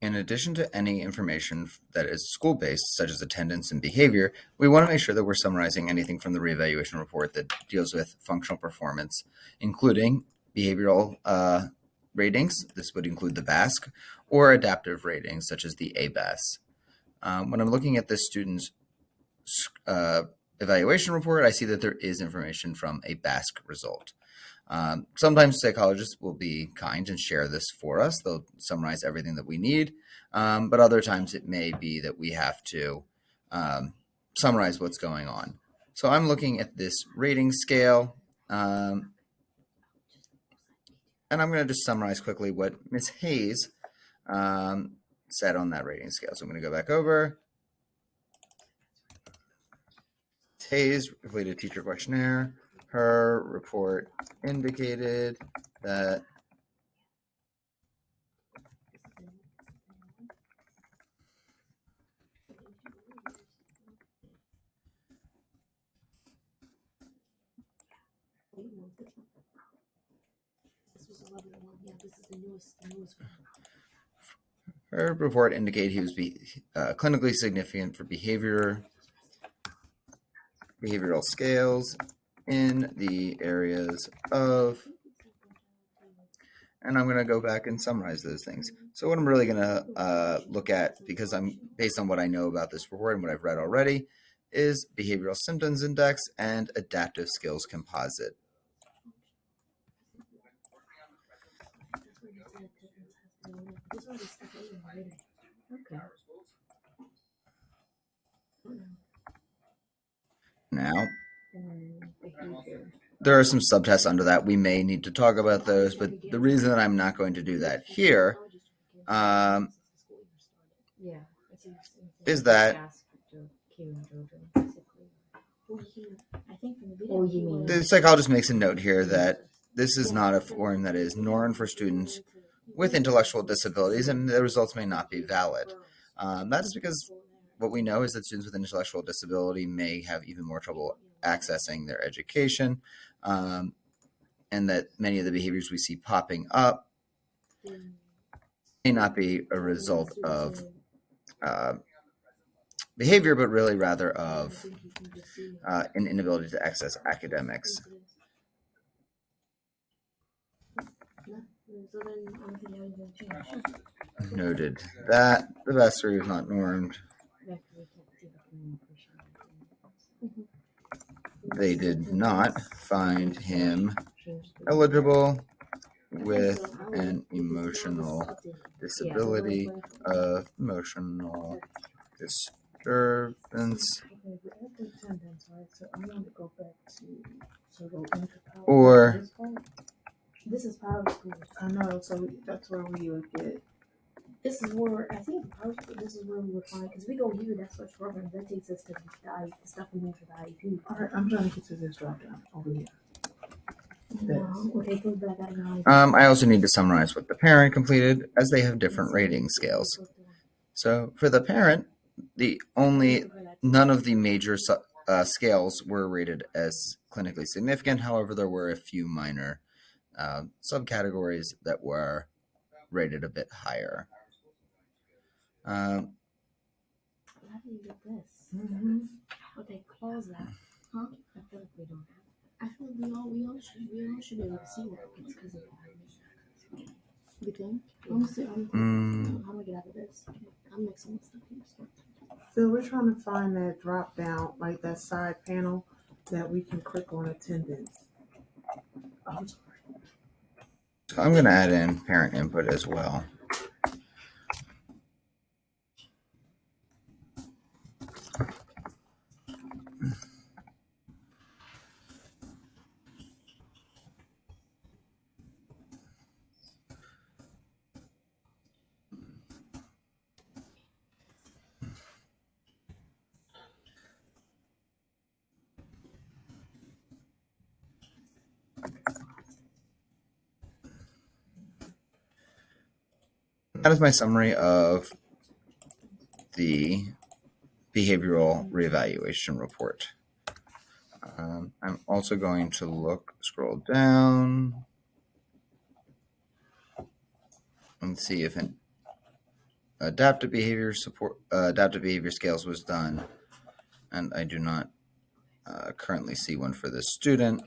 In addition to any information that is school-based, such as attendance and behavior, we want to make sure that we're summarizing anything from the reevaluation report that deals with functional performance, including behavioral ratings. This would include the BASC, or adaptive ratings, such as the ABAS. When I'm looking at this student's evaluation report, I see that there is information from a BASC result. Sometimes psychologists will be kind and share this for us. They'll summarize everything that we need, but other times it may be that we have to summarize what's going on. So I'm looking at this rating scale, and I'm going to just summarize quickly what Ms. Hayes said on that rating scale. So I'm going to go back over. Ms. Hayes completed teacher questionnaire. Her report indicated that her report indicated he was clinically significant for behavioral scales in the areas of, and I'm going to go back and summarize those things. So what I'm really going to look at, because I'm based on what I know about this report and what I've read already, is behavioral symptoms index and adaptive skills composite. Now, there are some subtests under that. We may need to talk about those, but the reason that I'm not going to do that here is that the psychologist makes a note here that this is not a form that is normed for students with intellectual disabilities, and the results may not be valid. That is because what we know is that students with intellectual disability may have even more trouble accessing their education, and that many of the behaviors we see popping up may not be a result of behavior, but really rather of an inability to access academics. Noted that the BASC is not normed. They did not find him eligible with an emotional disability of emotional disturbance or this is power school. I know, so that's where we would get. This is where I think power school. This is where we would find, because we go here. That's what program that takes us to the stuff we need for the IEP. All right, I'm trying to get to this drop down over here. I also need to summarize what the parent completed, as they have different rating scales. So for the parent, none of the major scales were rated as clinically significant. However, there were a few minor subcategories that were rated a bit higher. How do you get this? What they close that? Huh? I feel like we don't have. I feel like we all should be able to see that. It's because of that. You think? I'm gonna get out of this. I'm mixing stuff here. So we're trying to find that drop down, like that side panel that we can click on attendance. So I'm going to add in parent input as well. That is my summary of the behavioral reevaluation report. I'm also going to scroll down and see if adaptive behavior adaptive behavior scales was done, and I do not currently see one for this student.